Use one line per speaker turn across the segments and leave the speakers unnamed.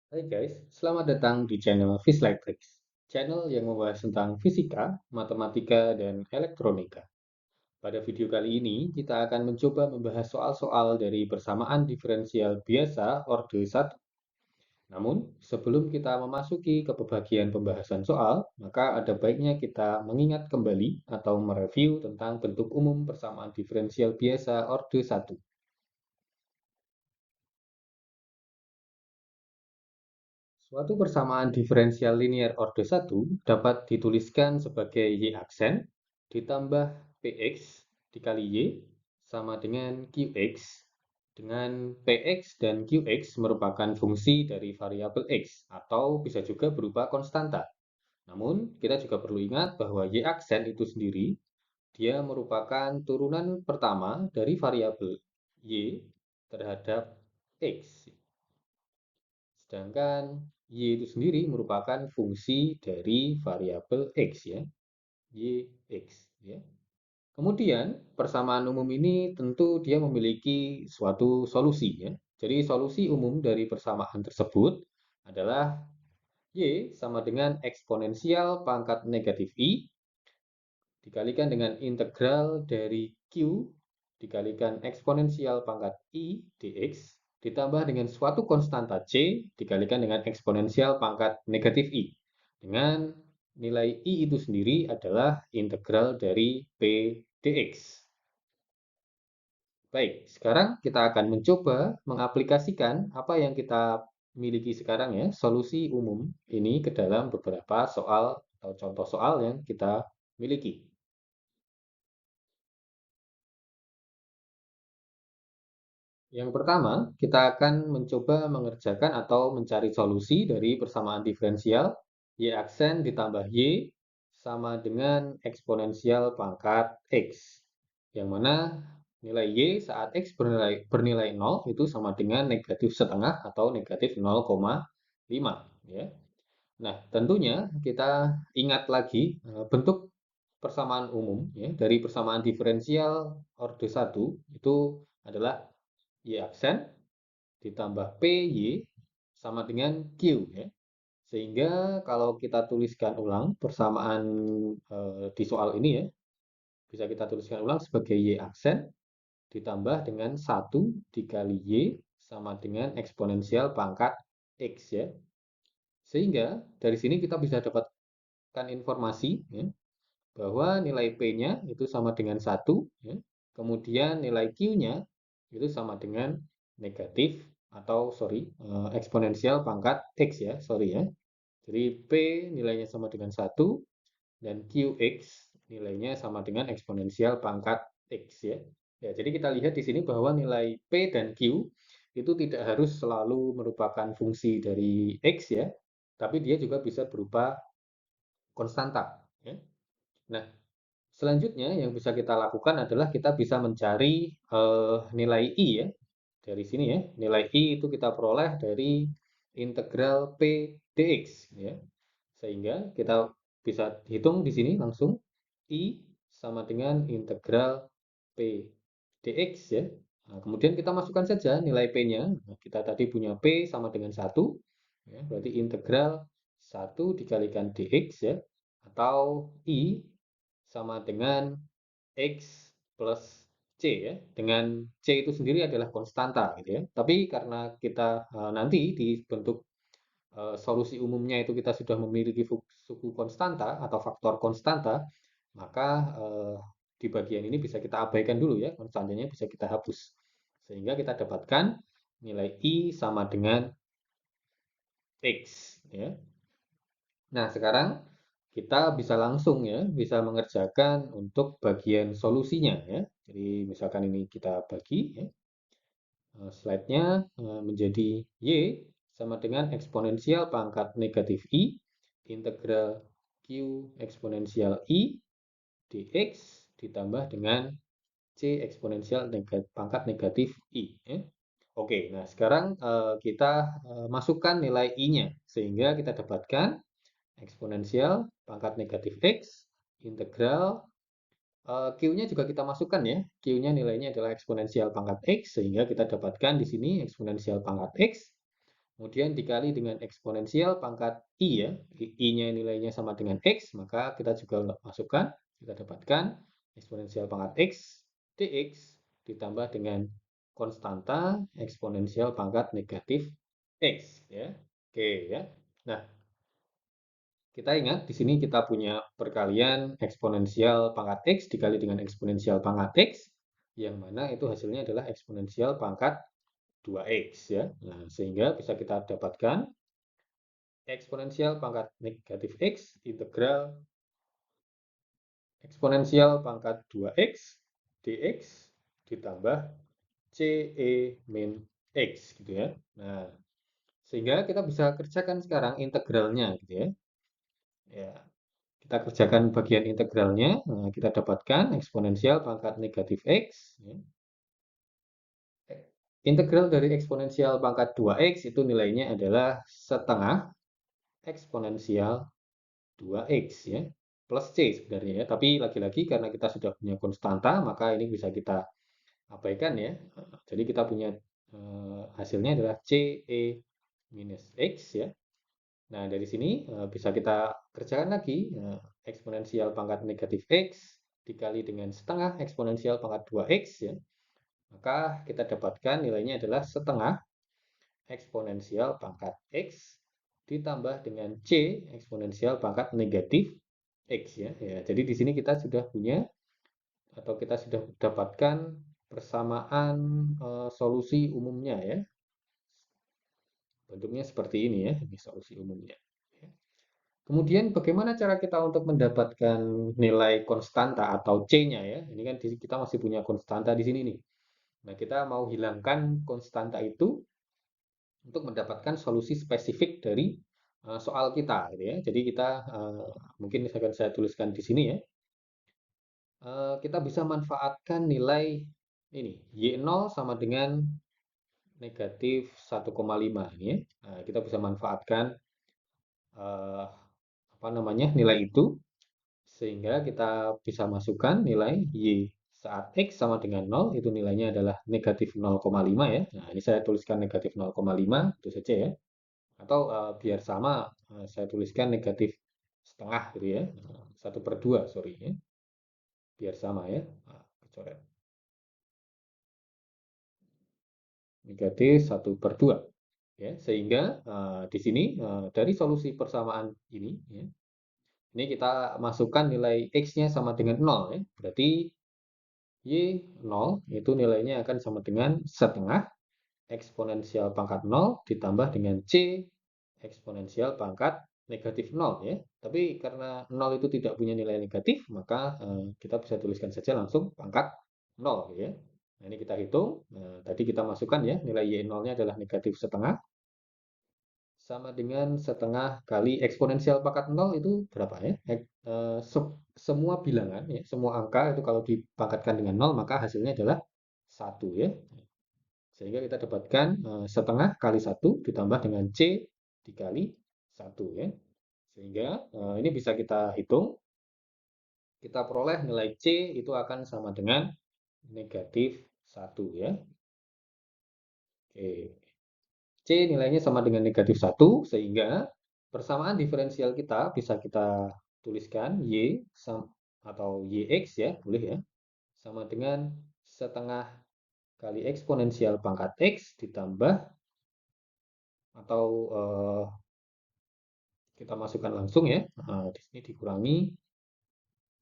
Hai guys, selamat datang di channel Fislightrix, channel yang membahas tentang fisika, matematika, dan elektronika. Pada video kali ini, kita akan mencoba membahas soal-soal dari persamaan diferensial biasa orde 1. Namun, sebelum kita memasuki ke bagian pembahasan soal, maka ada baiknya kita mengingat kembali atau mereview tentang bentuk umum persamaan diferensial biasa orde 1. Suatu persamaan diferensial linear orde 1 dapat dituliskan sebagai y aksen ditambah px dikali y sama dengan qx, dengan px dan qx merupakan fungsi dari variabel x atau bisa juga berupa konstanta. Namun, kita juga perlu ingat bahwa y aksen itu sendiri dia merupakan turunan pertama dari variabel y terhadap x. Sedangkan y itu sendiri merupakan fungsi dari variabel x ya, y x ya. Kemudian persamaan umum ini tentu dia memiliki suatu solusi ya. Jadi solusi umum dari persamaan tersebut adalah y sama dengan eksponensial pangkat negatif i dikalikan dengan integral dari q dikalikan eksponensial pangkat i dx ditambah dengan suatu konstanta c dikalikan dengan eksponensial pangkat negatif i. Dengan nilai i itu sendiri adalah integral dari p dx. Baik, sekarang kita akan mencoba mengaplikasikan apa yang kita miliki sekarang ya, solusi umum ini ke dalam beberapa soal atau contoh soal yang kita miliki. Yang pertama, kita akan mencoba mengerjakan atau mencari solusi dari persamaan diferensial y aksen ditambah y sama dengan eksponensial pangkat x. Yang mana nilai y saat x bernilai 0 itu sama dengan negatif setengah atau negatif 0,5. Ya. Nah, tentunya kita ingat lagi bentuk persamaan umum ya, dari persamaan diferensial orde 1 itu adalah y aksen ditambah PY sama dengan Q ya. Sehingga kalau kita tuliskan ulang persamaan di soal ini ya, bisa kita tuliskan ulang sebagai Y aksen ditambah dengan 1 dikali Y sama dengan eksponensial pangkat X ya. Sehingga dari sini kita bisa dapatkan informasi ya, bahwa nilai P-nya itu sama dengan 1 ya. Kemudian nilai Q-nya itu sama dengan negatif atau sorry eksponensial pangkat X ya, sorry ya. Jadi P nilainya sama dengan 1 dan QX nilainya sama dengan eksponensial pangkat X ya. Ya, jadi kita lihat di sini bahwa nilai P dan Q itu tidak harus selalu merupakan fungsi dari X ya, tapi dia juga bisa berupa konstanta ya. Nah, selanjutnya yang bisa kita lakukan adalah kita bisa mencari nilai I ya. Dari sini ya, nilai I itu kita peroleh dari integral P dx ya. Sehingga kita bisa hitung di sini langsung I sama dengan integral P dx ya. Nah, kemudian kita masukkan saja nilai P-nya. Nah, kita tadi punya P sama dengan 1 ya, berarti integral 1 dikalikan dx ya, atau I sama dengan X plus C ya. Dengan C itu sendiri adalah konstanta gitu ya. Tapi karena kita nanti di bentuk solusi umumnya itu kita sudah memiliki suku konstanta atau faktor konstanta, maka di bagian ini bisa kita abaikan dulu ya, konstantanya bisa kita hapus. Sehingga kita dapatkan nilai I sama dengan X ya. Nah, sekarang kita bisa langsung ya, bisa mengerjakan untuk bagian solusinya ya. Jadi misalkan ini kita bagi ya, slide-nya menjadi Y sama dengan eksponensial pangkat negatif I integral Q eksponensial I dx ditambah dengan C eksponensial pangkat negatif I ya. Oke, nah sekarang kita masukkan nilai I-nya sehingga kita dapatkan eksponensial pangkat negatif X integral Q-nya juga kita masukkan ya. Q-nya nilainya adalah eksponensial pangkat X sehingga kita dapatkan di sini eksponensial pangkat X kemudian dikali dengan eksponensial pangkat I ya, I-nya nilainya sama dengan X, maka kita juga masukkan, kita dapatkan eksponensial pangkat X dx ditambah dengan konstanta eksponensial pangkat negatif X ya. Oke ya. Nah, kita ingat di sini kita punya perkalian eksponensial pangkat X dikali dengan eksponensial pangkat X, yang mana itu hasilnya adalah eksponensial pangkat 2X ya. Nah, sehingga bisa kita dapatkan eksponensial pangkat negatif X integral eksponensial pangkat 2X dx ditambah CE min X gitu ya. Nah, sehingga kita bisa kerjakan sekarang integralnya gitu ya. Ya, kita kerjakan bagian integralnya. Nah, kita dapatkan eksponensial pangkat negatif X ya. Integral dari eksponensial pangkat 2X itu nilainya adalah setengah eksponensial 2X ya, plus C sebenarnya ya. Tapi lagi-lagi karena kita sudah punya konstanta, maka ini bisa kita abaikan ya. Jadi kita punya hasilnya adalah CE minus X ya. Nah, dari sini bisa kita kerjakan lagi eksponensial pangkat negatif X dikali dengan setengah eksponensial pangkat 2X ya. Maka kita dapatkan nilainya adalah setengah eksponensial pangkat X ditambah dengan C eksponensial pangkat negatif X ya. Ya, jadi di sini kita sudah punya atau kita sudah dapatkan persamaan solusi umumnya ya. Bentuknya seperti ini ya, ini solusi umumnya. Ya. Kemudian bagaimana cara kita untuk mendapatkan nilai konstanta atau C-nya ya? Ini kan kita masih punya konstanta di sini nih. Nah, kita mau hilangkan konstanta itu untuk mendapatkan solusi spesifik dari soal kita gitu ya. Jadi kita mungkin akan saya tuliskan di sini ya. Kita bisa manfaatkan nilai ini Y0 sama dengan negatif 1,5 ini ya. Nah, kita bisa manfaatkan eh, apa namanya nilai itu sehingga kita bisa masukkan nilai Y saat X sama dengan 0 itu nilainya adalah negatif 0,5 ya. Nah, ini saya tuliskan negatif 0,5 itu saja ya. Atau biar sama saya tuliskan negatif setengah gitu ya. 1/2 sorry ya. Biar sama ya. Nah, coret. Negatif 1/2 ya. Sehingga di sini dari solusi persamaan ini ya, ini kita masukkan nilai X-nya sama dengan 0 ya. Berarti Y0 itu nilainya akan sama dengan setengah eksponensial pangkat 0 ditambah dengan C eksponensial pangkat negatif 0 ya. Tapi karena 0 itu tidak punya nilai negatif, maka kita bisa tuliskan saja langsung pangkat 0 ya. Nah, ini kita hitung. Nah, tadi kita masukkan ya, nilai Y0-nya adalah negatif setengah sama dengan setengah kali eksponensial pangkat 0 itu berapa ya? Semua bilangan ya, semua angka itu kalau dipangkatkan dengan 0 maka hasilnya adalah 1 ya. Sehingga kita dapatkan setengah kali 1 ditambah dengan C dikali 1 ya. Sehingga ini bisa kita hitung. Kita peroleh nilai C itu akan sama dengan negatif 1 ya. Oke. C nilainya sama dengan negatif 1 sehingga persamaan diferensial kita bisa kita tuliskan Y atau YX ya, boleh ya. Sama dengan setengah kali eksponensial pangkat X ditambah atau kita masukkan langsung ya. Nah, di sini dikurangi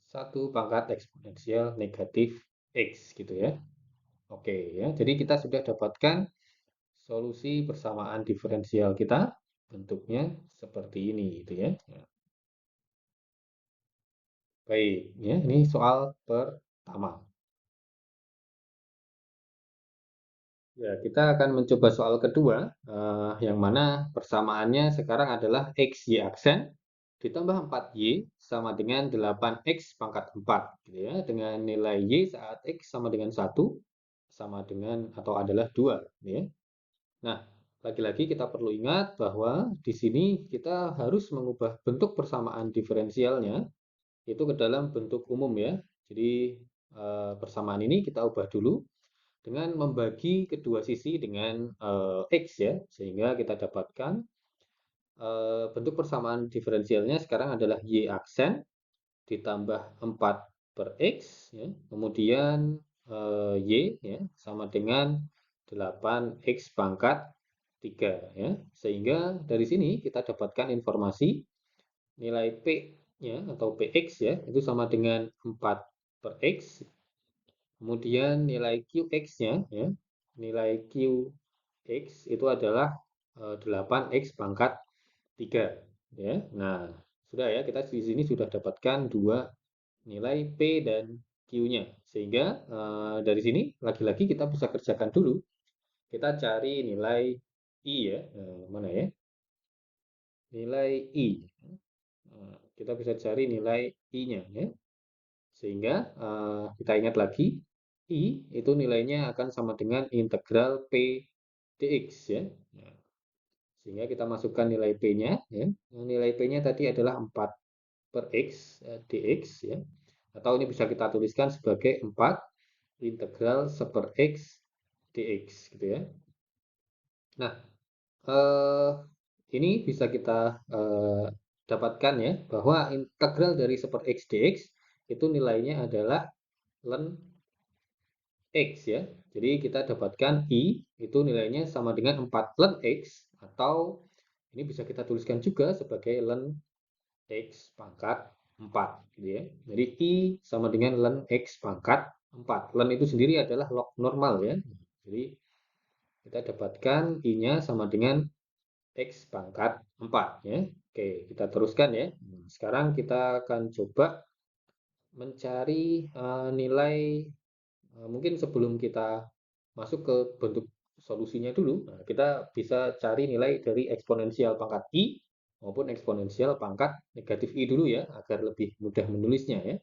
1 pangkat eksponensial negatif X gitu ya. Oke ya, jadi kita sudah dapatkan solusi persamaan diferensial kita bentuknya seperti ini gitu ya. Baik, ya ini soal pertama. Ya, kita akan mencoba soal kedua, yang mana persamaannya sekarang adalah X, Y aksen ditambah 4Y sama dengan 8X pangkat 4, gitu ya, dengan nilai Y saat X sama dengan 1, sama dengan atau adalah 2, gitu ya. Nah, lagi-lagi kita perlu ingat bahwa di sini kita harus mengubah bentuk persamaan diferensialnya itu ke dalam bentuk umum ya. Jadi, persamaan ini kita ubah dulu dengan membagi kedua sisi dengan X ya, sehingga kita dapatkan bentuk persamaan diferensialnya sekarang adalah Y aksen ditambah 4 per X ya. Kemudian Y ya sama dengan 8X pangkat 3 ya. Sehingga dari sini kita dapatkan informasi nilai P-nya atau PX ya itu sama dengan 4 per X. Kemudian nilai QX-nya ya. Nilai QX itu adalah 8X pangkat 3 ya. Nah, sudah ya kita di sini sudah dapatkan dua nilai P dan Q-nya. Sehingga dari sini lagi-lagi kita bisa kerjakan dulu. Kita cari nilai I ya. Mana ya? Nilai I. Kita bisa cari nilai I-nya ya. Sehingga kita ingat lagi I itu nilainya akan sama dengan integral P dx ya. Nah, sehingga kita masukkan nilai P-nya ya. Nilai P-nya tadi adalah 4 per X dx ya. Atau ini bisa kita tuliskan sebagai 4 integral 1 per X dx gitu ya. Nah, eh, ini bisa kita dapatkan ya bahwa integral dari 1 per X dx itu nilainya adalah ln X ya. Jadi kita dapatkan I itu nilainya sama dengan 4 ln X atau ini bisa kita tuliskan juga sebagai ln X pangkat 4 gitu ya. Jadi I sama dengan ln X pangkat 4. Ln itu sendiri adalah log normal ya. Jadi kita dapatkan I-nya sama dengan X pangkat 4 ya. Oke, kita teruskan ya. Sekarang kita akan coba mencari nilai mungkin sebelum kita masuk ke bentuk solusinya dulu, nah, kita bisa cari nilai dari eksponensial pangkat I maupun eksponensial pangkat negatif I dulu ya, agar lebih mudah menulisnya ya.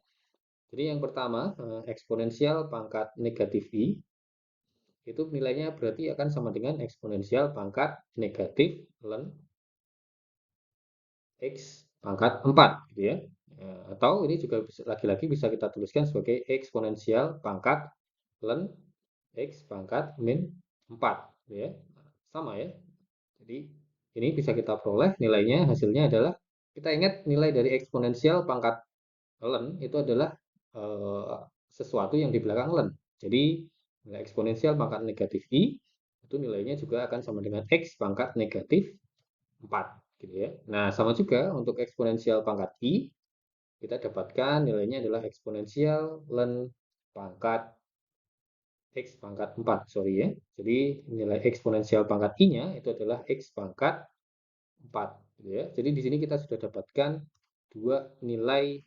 Jadi yang pertama, eksponensial pangkat negatif I, itu nilainya berarti akan sama dengan eksponensial pangkat negatif ln X pangkat 4 gitu ya. Atau ini juga lagi-lagi bisa kita tuliskan sebagai eksponensial pangkat ln X pangkat min 4 gitu ya. Sama ya. Jadi ini bisa kita peroleh nilainya hasilnya adalah kita ingat nilai dari eksponensial pangkat ln itu adalah sesuatu yang di belakang ln. Jadi nilai eksponensial pangkat negatif I itu nilainya juga akan sama dengan X pangkat negatif 4 gitu ya. Nah, sama juga untuk eksponensial pangkat I kita dapatkan nilainya adalah eksponensial ln pangkat X pangkat 4, sorry ya. Jadi nilai eksponensial pangkat I-nya itu adalah X pangkat 4 gitu ya. Jadi di sini kita sudah dapatkan dua nilai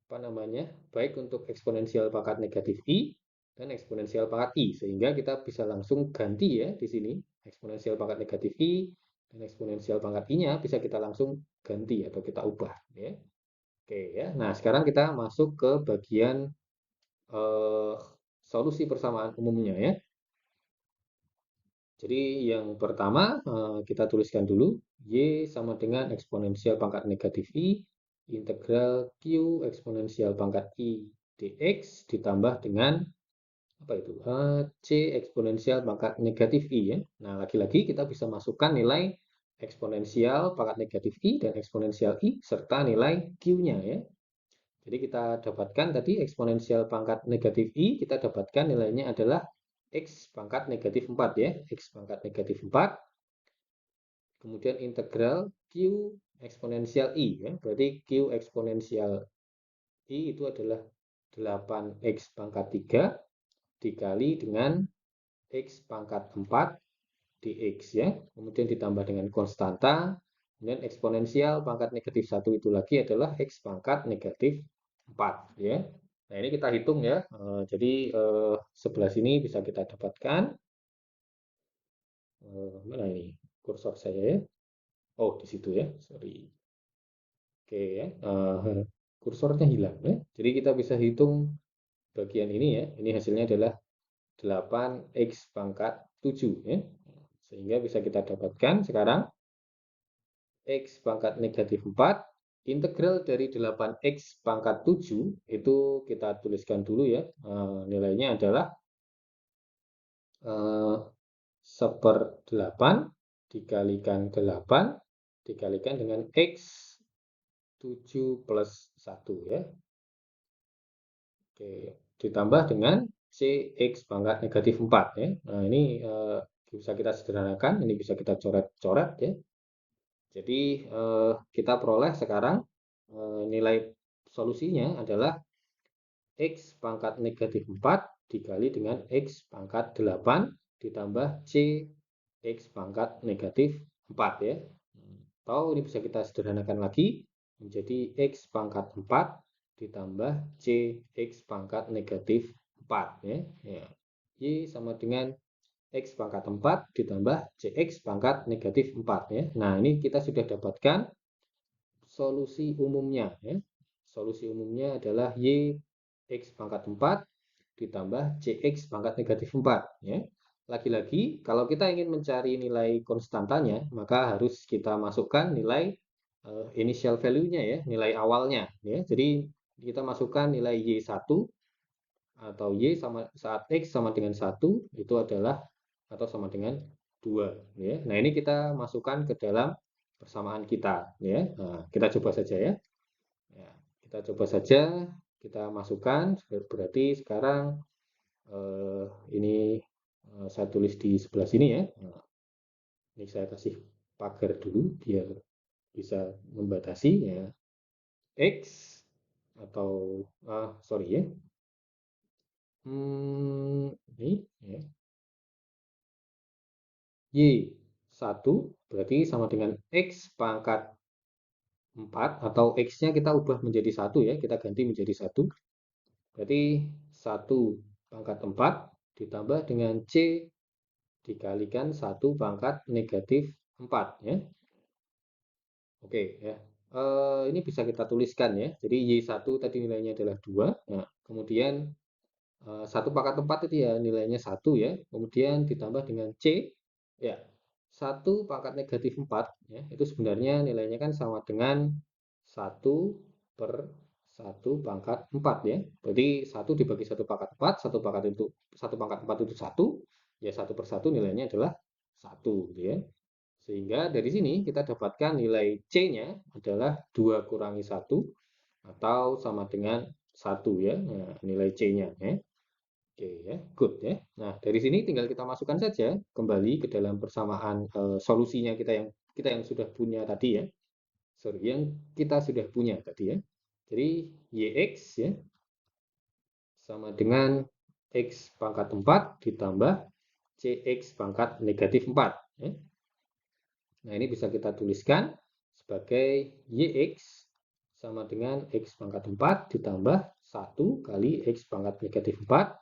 apa namanya? Baik untuk eksponensial pangkat negatif I dan eksponensial pangkat I sehingga kita bisa langsung ganti ya di sini eksponensial pangkat negatif I dan eksponensial pangkat I-nya bisa kita langsung ganti atau kita ubah ya. Oke ya. Nah, sekarang kita masuk ke bagian eh, solusi persamaan umumnya ya. Jadi yang pertama kita tuliskan dulu Y sama dengan eksponensial pangkat negatif I integral Q eksponensial pangkat I dx ditambah dengan apa itu C eksponensial pangkat negatif I ya. Nah lagi-lagi kita bisa masukkan nilai eksponensial pangkat negatif I dan eksponensial I serta nilai Q-nya ya. Jadi kita dapatkan tadi eksponensial pangkat negatif I, kita dapatkan nilainya adalah X pangkat negatif 4 ya. X pangkat negatif 4. Kemudian integral Q eksponensial I ya. Berarti Q eksponensial I itu adalah 8X pangkat 3 dikali dengan X pangkat 4 dx ya. Kemudian ditambah dengan konstanta. Kemudian eksponensial pangkat negatif 1 itu lagi adalah X pangkat negatif 4 ya. Nah, ini kita hitung ya. Jadi sebelah sini bisa kita dapatkan mana ini kursor saya ya. Oh, di situ ya. Sorry. Oke ya. Kursornya hilang ya. Jadi kita bisa hitung bagian ini ya. Ini hasilnya adalah 8x pangkat 7 ya. Sehingga bisa kita dapatkan sekarang X pangkat negatif 4 integral dari 8X pangkat 7 itu kita tuliskan dulu ya. Nilainya adalah eh, 1/8 dikalikan 8 dikalikan dengan X 7 plus 1 ya. Oke, ditambah dengan CX pangkat negatif 4 ya. Nah, ini bisa kita sederhanakan, ini bisa kita coret-coret ya. Jadi kita peroleh sekarang nilai solusinya adalah X pangkat negatif 4 dikali dengan X pangkat 8 ditambah C X pangkat negatif 4 ya. Atau ini bisa kita sederhanakan lagi menjadi X pangkat 4 ditambah C X pangkat negatif 4 ya. Ya. Y sama dengan X pangkat 4 ditambah CX pangkat negatif 4 ya. Nah, ini kita sudah dapatkan solusi umumnya ya. Solusi umumnya adalah Y X pangkat 4 ditambah CX pangkat negatif 4 ya. Lagi-lagi kalau kita ingin mencari nilai konstantanya, maka harus kita masukkan nilai initial value-nya ya, nilai awalnya ya. Jadi kita masukkan nilai Y1 atau Y sama saat X sama dengan 1 itu adalah atau sama dengan 2 ya. Nah, ini kita masukkan ke dalam persamaan kita ya. Nah, kita coba saja ya. Ya, kita coba saja, kita masukkan berarti sekarang ini saya tulis di sebelah sini ya. Nah, ini saya kasih pagar dulu biar bisa membatasi ya. X atau sorry ya. Ini ya. Y1 berarti sama dengan X pangkat 4 atau X-nya kita ubah menjadi 1 ya, kita ganti menjadi 1. Berarti 1 pangkat 4 ditambah dengan C dikalikan 1 pangkat negatif 4 ya. Oke ya. Ini bisa kita tuliskan ya. Jadi Y1 tadi nilainya adalah 2. Nah, kemudian 1 pangkat 4 itu ya nilainya 1 ya. Kemudian ditambah dengan C ya. 1 pangkat negatif 4 ya. Itu sebenarnya nilainya kan sama dengan 1/1 pangkat 4 ya. Berarti 1 dibagi 1 pangkat 4, 1 pangkat 4 itu 1, ya 1/1 nilainya adalah 1 gitu ya. Sehingga dari sini kita dapatkan nilai C-nya adalah 2 kurangi 1 atau sama dengan 1 ya. Nah, nilai C-nya ya. Oke ya, good ya. Nah, dari sini tinggal kita masukkan saja kembali ke dalam persamaan solusinya kita yang sudah punya tadi ya. Sorry, yang kita sudah punya tadi ya. Jadi YX ya sama dengan X pangkat 4 ditambah CX pangkat negatif 4 ya. Nah, ini bisa kita tuliskan sebagai YX sama dengan X pangkat 4 ditambah 1 kali X pangkat negatif 4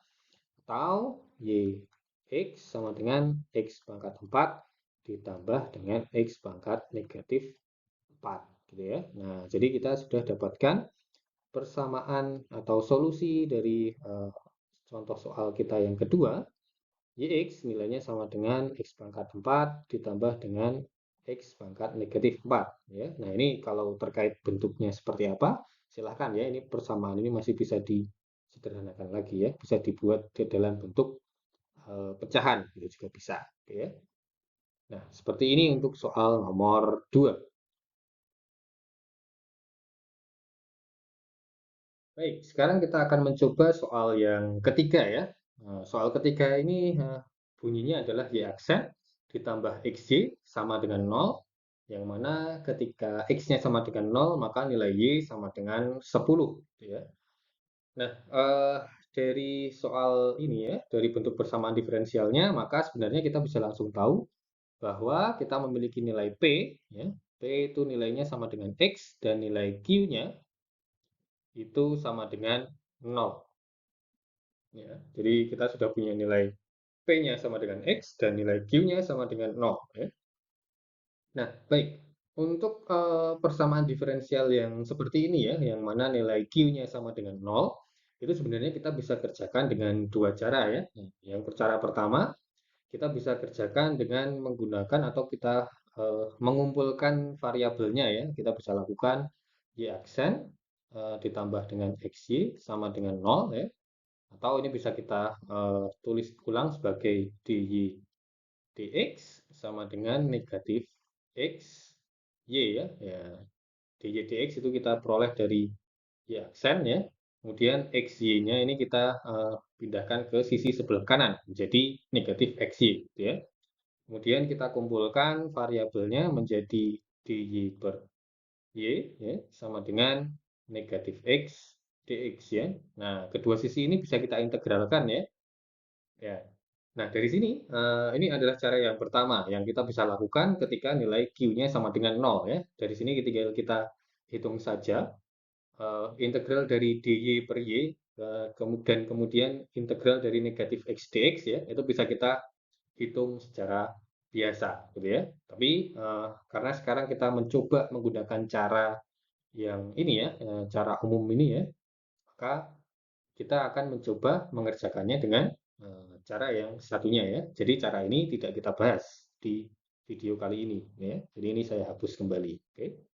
atau YX sama dengan X pangkat 4 ditambah dengan X pangkat negatif 4 gitu ya. Nah, jadi kita sudah dapatkan persamaan atau solusi dari contoh soal kita yang kedua. YX nilainya sama dengan X pangkat 4 ditambah dengan X pangkat negatif 4 ya. Nah, ini kalau terkait bentuknya seperti apa, silahkan ya. Ini persamaan ini masih bisa disederhanakan lagi ya, bisa dibuat di dalam bentuk pecahan itu juga bisa ya. Nah, seperti ini untuk soal nomor 2. Baik, sekarang kita akan mencoba soal yang ketiga ya. Nah, soal ketiga ini bunyinya adalah Y aksen ditambah XY sama dengan 0, yang mana ketika X-nya sama dengan 0, maka nilai Y sama dengan 10. Gitu ya. Nah, dari soal ini ya, dari bentuk persamaan diferensialnya, maka sebenarnya kita bisa langsung tahu bahwa kita memiliki nilai P, ya. P itu nilainya sama dengan X, dan nilai Q-nya itu sama dengan 0. Ya. Jadi kita sudah punya nilai P-nya sama dengan X dan nilai Q-nya sama dengan 0. Ya. Nah, baik. Untuk persamaan diferensial yang seperti ini ya, yang mana nilai Q-nya sama dengan 0, itu sebenarnya kita bisa kerjakan dengan dua cara ya. Yang cara pertama, kita bisa kerjakan dengan menggunakan atau kita mengumpulkan variabelnya ya. Kita bisa lakukan Y aksen ditambah dengan XY sama dengan 0 ya. Atau ini bisa kita tulis ulang sebagai dy dx sama dengan negatif x y ya. Ya, dy dx itu kita peroleh dari y aksen ya. Kemudian xy-nya ini kita pindahkan ke sisi sebelah kanan menjadi negatif xy gitu ya. Kemudian kita kumpulkan variabelnya menjadi dy per y ya, sama dengan negatif x dx ya. Nah, kedua sisi ini bisa kita integralkan ya. Ya. Nah, dari sini ini adalah cara yang pertama yang kita bisa lakukan ketika nilai Q-nya sama dengan 0 ya. Dari sini tinggal kita hitung saja integral dari dy per y kemudian integral dari negatif x dx ya, itu bisa kita hitung secara biasa gitu ya. Tapi karena sekarang kita mencoba menggunakan cara yang ini ya, cara umum ini ya, maka kita akan mencoba mengerjakannya dengan cara yang satunya ya. Jadi cara ini tidak kita bahas di video kali ini ya. Jadi ini saya hapus kembali. Oke.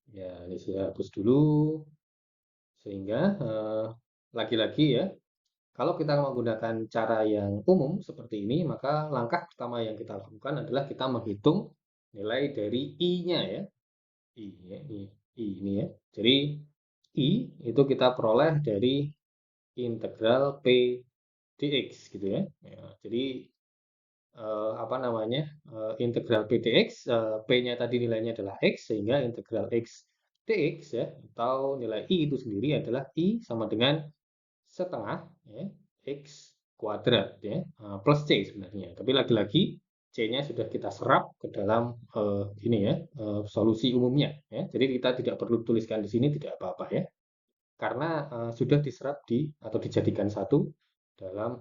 Ya, ini saya hapus dulu sehingga lagi-lagi ya, kalau kita menggunakan cara yang umum seperti ini, maka langkah pertama yang kita lakukan adalah kita menghitung nilai dari I-nya ya. I ya, I ini ya. Jadi I itu kita peroleh dari integral P dx gitu ya. Ya, jadi apa namanya? Integral P dx P-nya tadi nilainya adalah x sehingga integral x dx ya atau nilai I itu sendiri adalah I sama dengan setengah ya, x kuadrat ya plus c sebenarnya. Tapi lagi-lagi c-nya sudah kita serap ke dalam ini ya solusi umumnya ya. Jadi kita tidak perlu tuliskan di sini tidak apa-apa ya karena sudah diserap di atau dijadikan satu dalam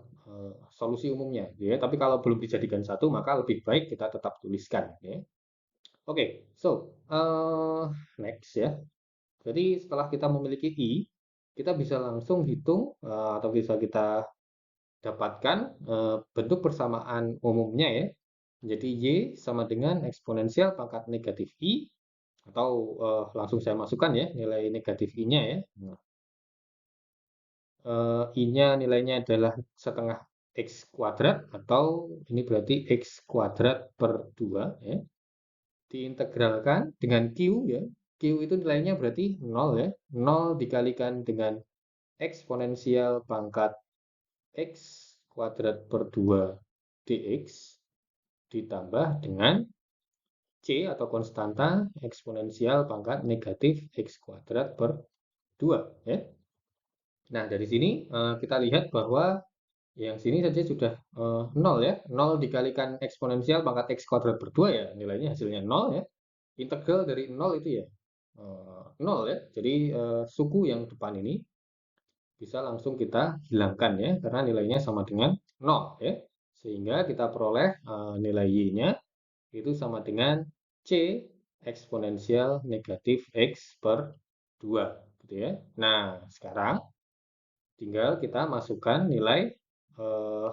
solusi umumnya ya. Tapi kalau belum dijadikan satu maka lebih baik kita tetap tuliskan ya. Oke, so next ya. Jadi setelah kita memiliki i, kita bisa langsung hitung atau bisa kita dapatkan bentuk persamaan umumnya ya. Jadi y sama dengan eksponensial pangkat negatif i atau langsung saya masukkan ya nilai negatif i-nya ya. Nah, I-nya nilainya adalah setengah x kuadrat atau ini berarti x kuadrat per 2 ya. Diintegralkan dengan Q ya. Q itu nilainya berarti 0 ya. 0 dikalikan dengan eksponensial pangkat x kuadrat per 2 dx ditambah dengan C atau konstanta eksponensial pangkat negatif x kuadrat per 2 ya. Nah, dari sini kita lihat bahwa yang sini saja sudah 0 ya. 0 dikalikan eksponensial pangkat x kuadrat per 2 ya, nilainya hasilnya 0 ya. Integral dari 0 itu ya 0 ya. Jadi suku yang depan ini bisa langsung kita hilangkan ya, karena nilainya sama dengan 0 ya. Sehingga kita peroleh nilai y-nya itu sama dengan c eksponensial negatif x per 2 gitu ya. Nah, sekarang tinggal kita masukkan nilai eh,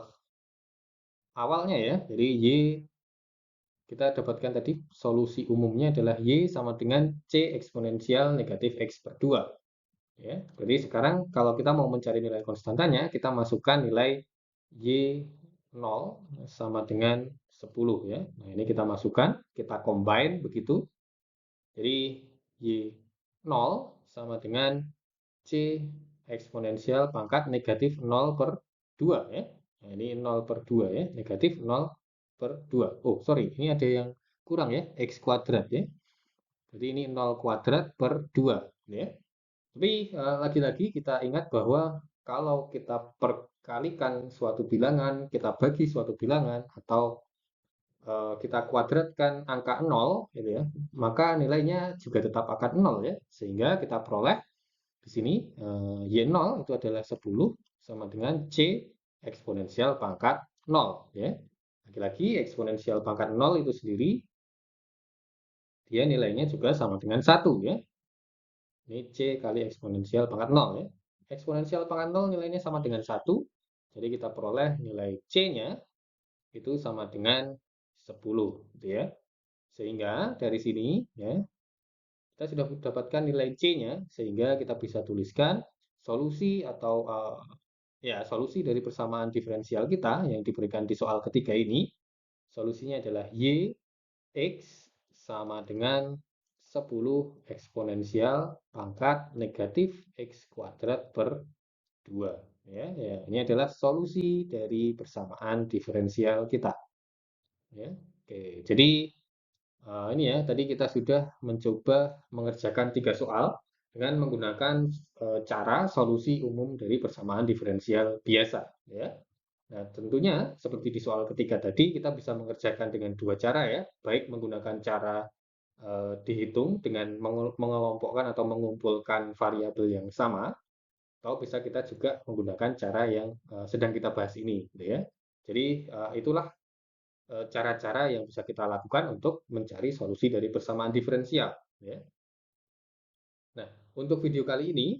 awalnya ya. Jadi y kita dapatkan tadi solusi umumnya adalah y sama dengan c eksponensial negatif x per 2 ya. Jadi sekarang kalau kita mau mencari nilai konstantanya, kita masukkan nilai y 0 sama dengan 10 ya. Nah, ini kita masukkan, kita combine begitu. Jadi y 0 sama dengan c eksponensial pangkat negatif 0 per 2 ya. Nah, ini 0 per 2 ya, negatif 0 per 2. Oh, sorry, ini ada yang kurang ya, x kuadrat ya. Jadi ini 0 kuadrat per 2 ya. Tapi lagi-lagi kita ingat bahwa kalau kita perkalikan suatu bilangan, kita bagi suatu bilangan atau kita kuadratkan angka 0 gitu ya, maka nilainya juga tetap akan 0 ya. Sehingga kita peroleh di sini y0 itu adalah 10 sama dengan c eksponensial pangkat 0 ya. Lagi-lagi eksponensial pangkat 0 itu sendiri dia nilainya juga sama dengan 1 ya. Ini c kali eksponensial pangkat 0 ya. Eksponensial pangkat 0 nilainya sama dengan 1. Jadi kita peroleh nilai c-nya itu sama dengan 10 gitu ya. Sehingga dari sini ya kita sudah mendapatkan nilai c-nya sehingga kita bisa tuliskan solusi atau Ya, solusi dari persamaan diferensial kita yang diberikan di soal ketiga ini, solusinya adalah Y X sama dengan 10 eksponensial pangkat negatif X kuadrat per 2. Ya, ya, ini adalah solusi dari persamaan diferensial kita. Ya, oke. Jadi ini ya, tadi kita sudah mencoba mengerjakan 3 soal dengan menggunakan cara solusi umum dari persamaan diferensial biasa. Ya. Nah, tentunya seperti di soal ketiga tadi, kita bisa mengerjakan dengan 2 cara ya, baik menggunakan cara dihitung dengan mengelompokkan atau mengumpulkan variabel yang sama, atau bisa kita juga menggunakan cara yang sedang kita bahas ini, gitu ya. Jadi itulah cara-cara yang bisa kita lakukan untuk mencari solusi dari persamaan diferensial, ya. Nah, untuk video kali ini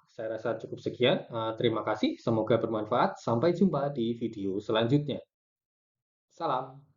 saya rasa cukup sekian. Terima kasih, semoga bermanfaat. Sampai jumpa di video selanjutnya. Salam.